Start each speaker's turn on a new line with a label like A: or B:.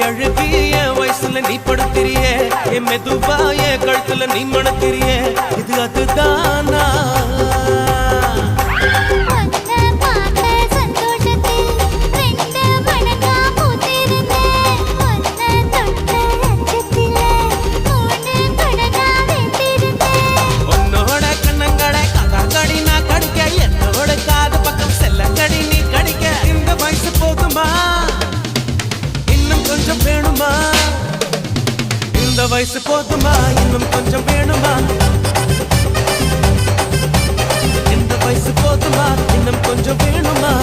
A: அழுகி என் வயசுல நீ படுத்திரிய என் மெதுவா என் கழுத்துல நீ மணத்திரிய இது அதுதானா உன்னோட கண்ணங்களை கதாங்கடி நான் கடிக்க என்னோட காது பக்கம் செல்லங்கடி நீ கடிக்க இந்த வயசு போதுமா இன்னும் கொஞ்சம் வேணுமா இந்த வயசு போதுமா இன்னும் கொஞ்சம் வேணுமா இந்த வயசு போதுமா இன்னும் கொஞ்சம் வேணுமா